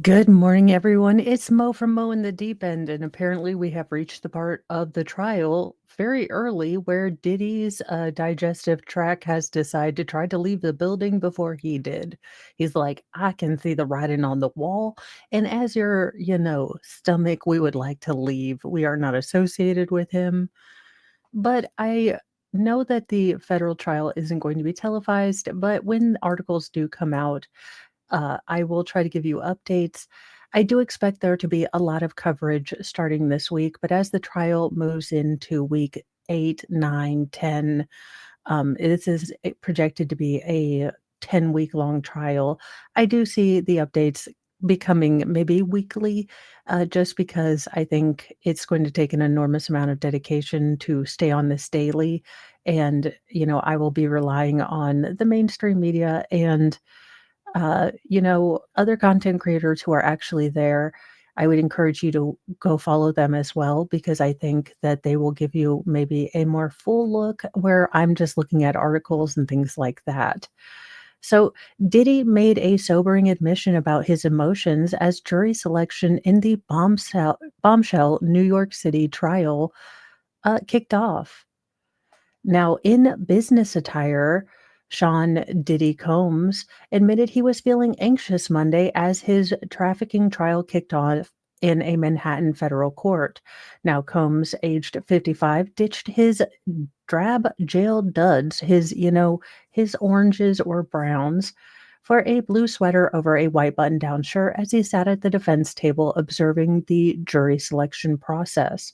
Good morning, everyone. It's Mo from Mo in the Deep End, and apparently we have reached the part of the trial very early where Diddy's digestive tract has decided to try to leave the building before he did. He's like, I can see the writing on the wall, and as your, stomach, we would like to leave. We are not associated with him. But I know that the federal trial isn't going to be televised, but when articles do come out, I will try to give you updates. I do expect there to be a lot of coverage starting this week, but as the trial moves into week 8, 9, 10, this is projected to be a 10-week long trial. I do see the updates becoming maybe weekly, just because I think it's going to take an enormous amount of dedication to stay on this daily. And, I will be relying on the mainstream media and other content creators who are actually there. I would encourage you to go follow them as well because I think that they will give you maybe a more full look where I'm just looking at articles and things like that. So, Diddy made a sobering admission about his emotions as jury selection in the bombshell New York City trial kicked off. Now, in business attire, Sean Diddy Combs admitted he was feeling anxious Monday as his trafficking trial kicked off in a Manhattan federal court. Now, Combs, aged 55, ditched his drab jail duds, his oranges or browns, for a blue sweater over a white button down shirt as he sat at the defense table observing the jury selection process.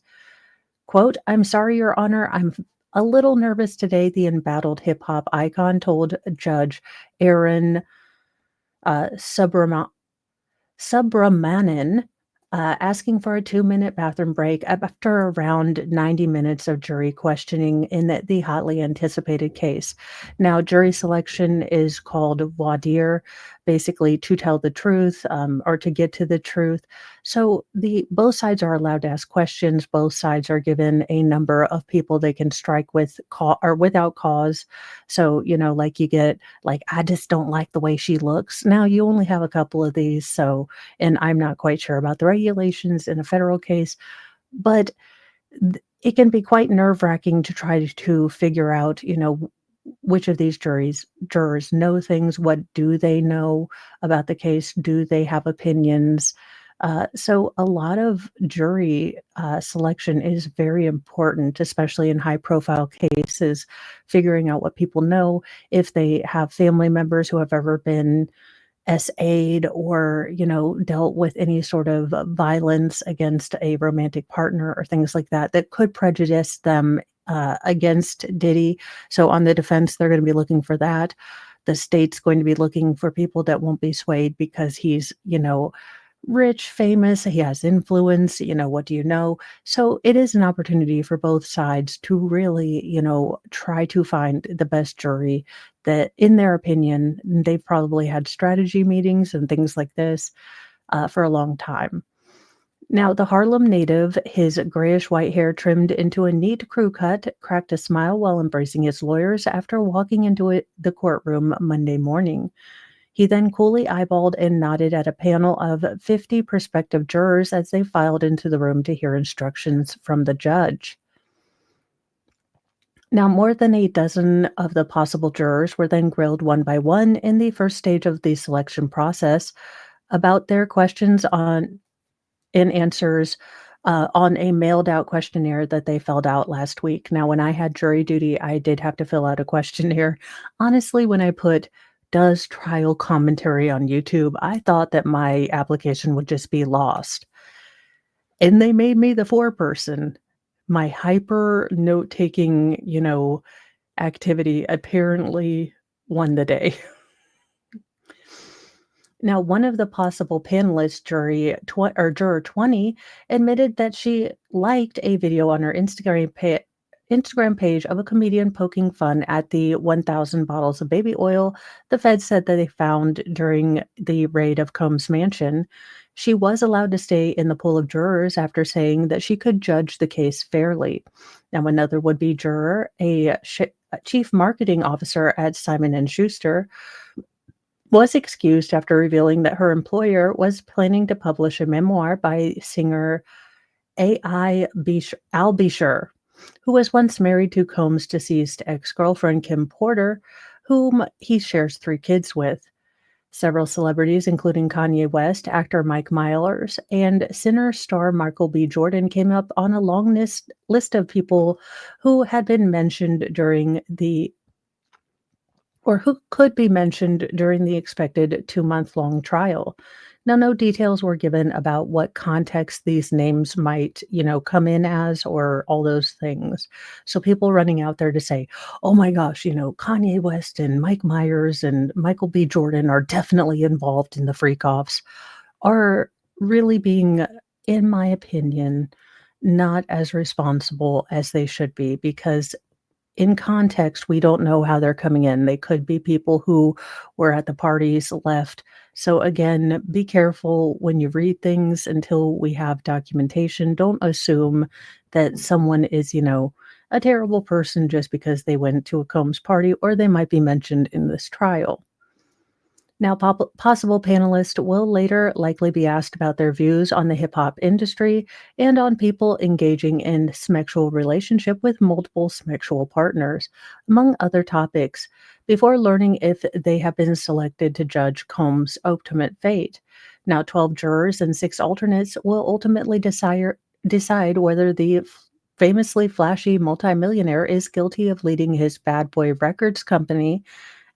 Quote, I'm sorry, Your Honor, I'm a little nervous today, the embattled hip hop icon told Judge Aaron uh, Subrama- Subramanan, asking for a 2-minute bathroom break after around 90 minutes of jury questioning in the hotly anticipated case. Now, jury selection is called voir dire, basically to tell the truth or to get to the truth. So the both sides are allowed to ask questions. Both sides are given a number of people they can strike with or without cause. So like you get like I just don't like the way she looks. Now you only have a couple of these, so and I'm not quite sure about the regulations in a federal case, but it can be quite nerve-wracking to try to figure out, which of these jurors know things, what do they know about the case, do they have opinions? So a lot of jury selection is very important, especially in high-profile cases, figuring out what people know, if they have family members who have ever been SA'd or, dealt with any sort of violence against a romantic partner or things like that, that could prejudice them against Diddy. So on the defense, they're going to be looking for that. The state's going to be looking for people that won't be swayed because he's, rich, famous, he has influence, what do you know? So it is an opportunity for both sides to really, try to find the best jury that, in their opinion, they've probably had strategy meetings and things like this for a long time. Now, the Harlem native, his grayish white hair trimmed into a neat crew cut, cracked a smile while embracing his lawyers after walking into the courtroom Monday morning. He then coolly eyeballed and nodded at a panel of 50 prospective jurors as they filed into the room to hear instructions from the judge. Now, more than a dozen of the possible jurors were then grilled one by one in the first stage of the selection process about their questions on and answers on a mailed out questionnaire that they filled out last week. Now, when I had jury duty, I did have to fill out a questionnaire. Honestly, when I put does trial commentary on YouTube, I thought that my application would just be lost. And they made me the foreperson. My hyper note taking, activity apparently won the day. Now, one of the possible panelists, juror 20, admitted that she liked a video on her Instagram Instagram page of a comedian poking fun at the 1,000 bottles of baby oil the Fed said that they found during the raid of Combs' mansion. She was allowed to stay in the pool of jurors after saying that she could judge the case fairly. Now, another would-be juror, a chief marketing officer at Simon and Schuster, was excused after revealing that her employer was planning to publish a memoir by singer Albisher, who was once married to Combs' deceased ex-girlfriend Kim Porter, whom he shares 3 kids with. Several celebrities, including Kanye West, actor Mike Myers, and singer star Michael B. Jordan, came up on a long list of people who had been mentioned during the or who could be mentioned during the expected 2-month-long trial. Now, no details were given about what context these names might, come in as or all those things. So people running out there to say, "Oh my gosh, Kanye West and Mike Myers and Michael B. Jordan are definitely involved in the freak offs," are really being, in my opinion, not as responsible as they should be because in context, we don't know how they're coming in. They could be people who were at the parties, left. So again, be careful when you read things until we have documentation. Don't assume that someone is, a terrible person just because they went to a Combs party or they might be mentioned in this trial. Now, possible panelists will later likely be asked about their views on the hip hop industry and on people engaging in sexual relationship with multiple sexual partners, among other topics, before learning if they have been selected to judge Combs' ultimate fate. Now, 12 jurors and 6 alternates will ultimately decide whether the famously flashy multimillionaire is guilty of leading his bad boy records company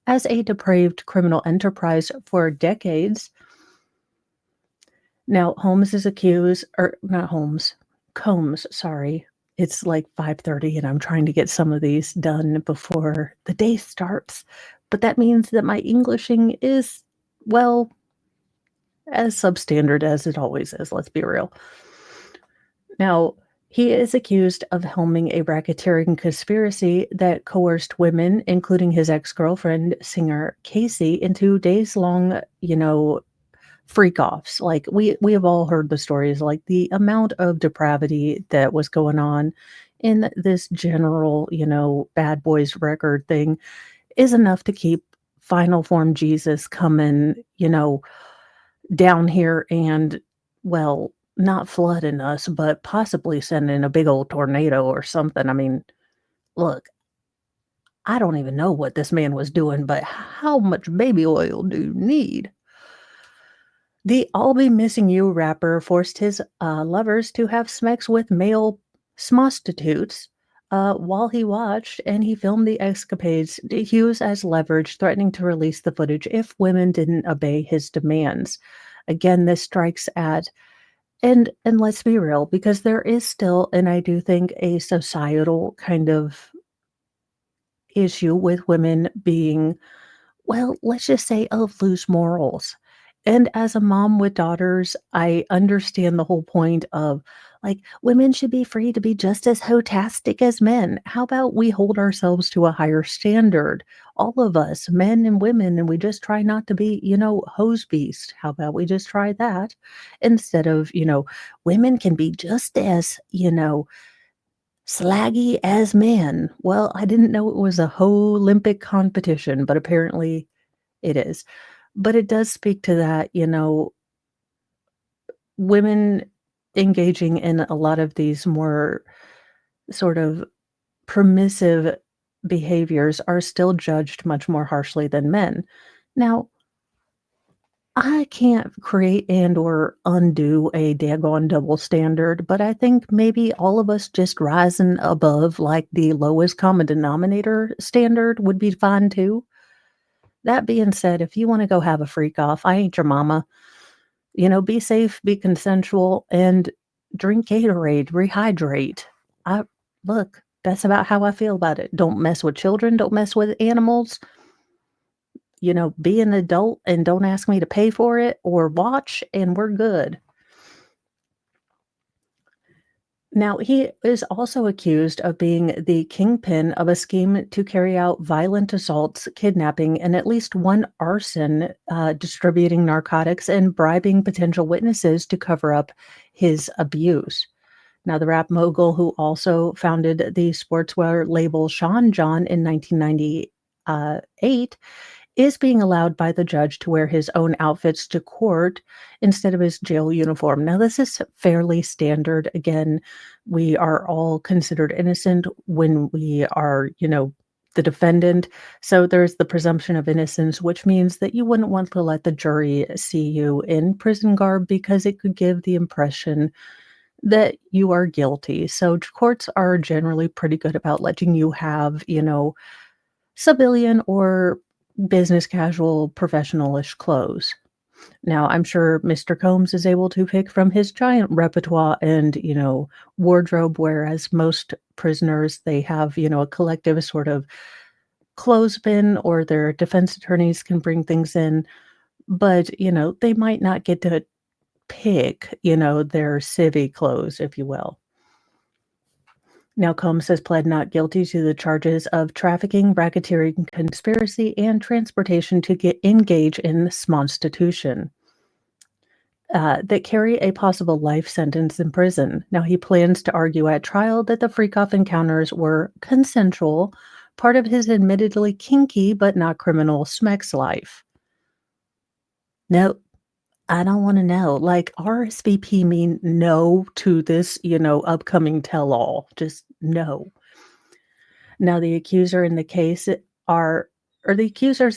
as a depraved criminal enterprise for decades. Now, Holmes is accused, or not Holmes, Combs, sorry. It's like 5:30 and I'm trying to get some of these done before the day starts. But that means that my Englishing is, well, as substandard as it always is, let's be real. Now, he is accused of helming a racketeering conspiracy that coerced women, including his ex-girlfriend, singer Casey, into days-long, freak offs. Like we have all heard the stories, like the amount of depravity that was going on in this general, bad boys record thing is enough to keep final form Jesus coming, down here and, well, not flooding us, but possibly sending a big old tornado or something. I mean, look, I don't even know what this man was doing, but how much baby oil do you need? The "I'll Be Missing You" rapper forced his, lovers to have sex with male smostitutes, while he watched, and he filmed the escapades to use as leverage, threatening to release the footage if women didn't obey his demands. Again, this strikes at and let's be real, because there is still, and I do think, a societal kind of issue with women being, well, let's just say, of loose morals. And as a mom with daughters, I understand the whole point of, like, women should be free to be just as hotastic as men. How about we hold ourselves to a higher standard? All of us, men and women, and we just try not to be, hose beast. How about we just try that instead of, women can be just as, slaggy as men. Well, I didn't know it was a whole Olympic competition, but apparently it is. But it does speak to that, women engaging in a lot of these more sort of permissive behaviors are still judged much more harshly than men. Now, I can't create and or undo a daggone double standard, but I think maybe all of us just rising above like the lowest common denominator standard would be fine too. That being said, if you wanna go have a freak off, I ain't your mama. Be safe, be consensual, and drink Gatorade, rehydrate. I look, that's about how I feel about it. Don't mess with children, don't mess with animals. Be an adult and don't ask me to pay for it or watch, and we're good. Now, he is also accused of being the kingpin of a scheme to carry out violent assaults, kidnapping, and at least one arson, distributing narcotics and bribing potential witnesses to cover up his abuse. Now, the rap mogul who also founded the sportswear label Sean John in 1998 is being allowed by the judge to wear his own outfits to court instead of his jail uniform. Now, this is fairly standard. Again, we are all considered innocent when we are, the defendant. So there's the presumption of innocence, which means that you wouldn't want to let the jury see you in prison garb because it could give the impression that you are guilty. So courts are generally pretty good about letting you have, civilian or business casual professional-ish clothes. Now, I'm sure Mr. Combs is able to pick from his giant repertoire and, wardrobe, whereas most prisoners, they have, a collective sort of clothespin or their defense attorneys can bring things in, but, they might not get to pick, their civvy clothes, if you will. Now, Combs has pled not guilty to the charges of trafficking, racketeering, conspiracy, and transportation to get engage in smonstitution that carry a possible life sentence in prison. Now, he plans to argue at trial that the freak-off encounters were consensual, part of his admittedly kinky but not criminal Smex life. No, I don't want to know. Like RSVP mean no to this, upcoming tell-all. Just no. Now are the accusers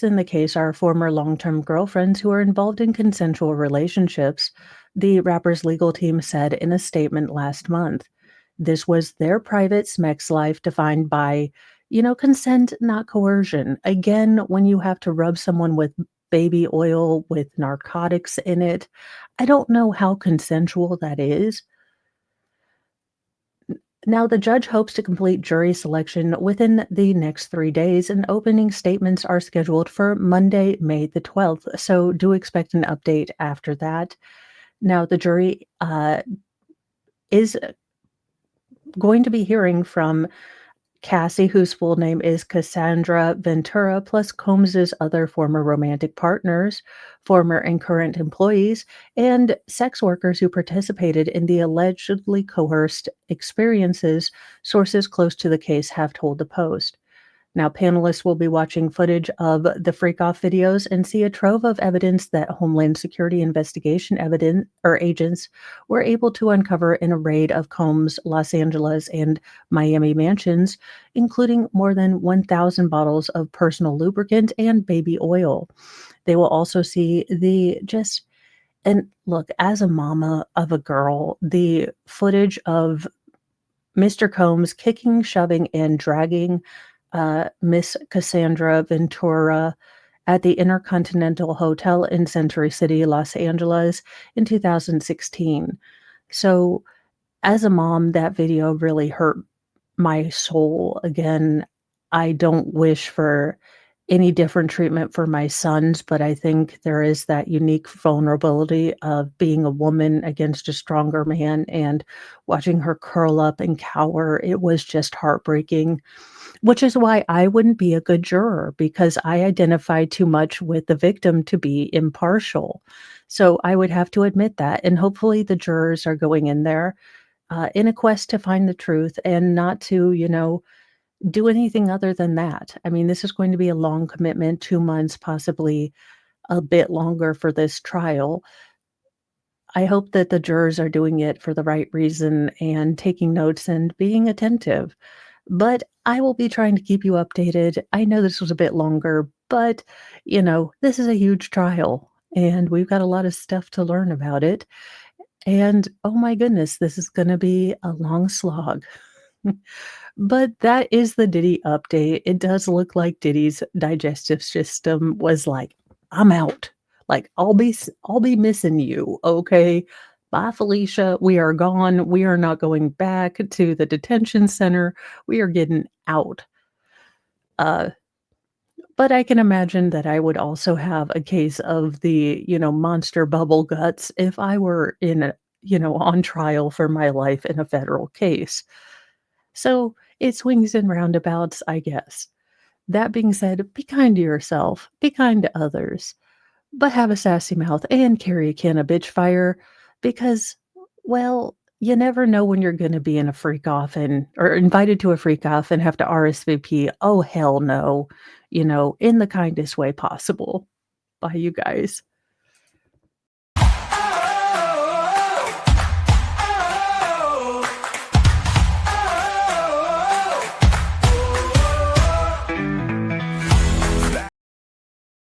in the case are former long-term girlfriends who are involved in consensual relationships, the rapper's legal team said in a statement last month. This was their private Smex life defined by, consent, not coercion. Again, when you have to rub someone with baby oil with narcotics in it, I don't know how consensual that is. Now, the judge hopes to complete jury selection within the next 3 days, and opening statements are scheduled for Monday, May the 12th. So, do expect an update after that. Now, the jury is going to be hearing from Cassie, whose full name is Cassandra Ventura, plus Combs's other former romantic partners, former and current employees, and sex workers who participated in the allegedly coerced experiences, sources close to the case have told the Post. Now, panelists will be watching footage of the freak off videos and see a trove of evidence that Homeland Security investigation evidence or agents were able to uncover in a raid of Combs' Los Angeles and Miami mansions, including more than 1,000 bottles of personal lubricant and baby oil. They will also see and look, as a mama of a girl, the footage of Mr. Combs kicking, shoving, and dragging Miss Cassandra Ventura at the Intercontinental Hotel in Century City, Los Angeles in 2016. So, as a mom, that video really hurt my soul. Again, I don't wish for any different treatment for my sons, but I think there is that unique vulnerability of being a woman against a stronger man and watching her curl up and cower. It was just heartbreaking, which is why I wouldn't be a good juror because I identify too much with the victim to be impartial. So I would have to admit that. And hopefully the jurors are going in there in a quest to find the truth and not to, do anything other than that. I mean, this is going to be a long commitment, 2 months, possibly a bit longer for this trial. I hope that the jurors are doing it for the right reason and taking notes and being attentive. But I will be trying to keep you updated. I know this was a bit longer, but this is a huge trial and we've got a lot of stuff to learn about it. And oh my goodness, this is going to be a long slog. But that is the Diddy update. It does look like Diddy's digestive system was like, "I'm out. Like, I'll be missing you, okay? Bye, Felicia. We are gone. We are not going back to the detention center. We are getting out." Uh, but I can imagine that I would also have a case of the, monster bubble guts if I were in on trial for my life in a federal case. So it swings and roundabouts, I guess. That being said, be kind to yourself, be kind to others, but have a sassy mouth and carry a can of bitch fire because, well, you never know when you're going to be in a freak off and or invited to a freak off and have to RSVP. Oh, hell no, in the kindest way possible. Bye, you guys.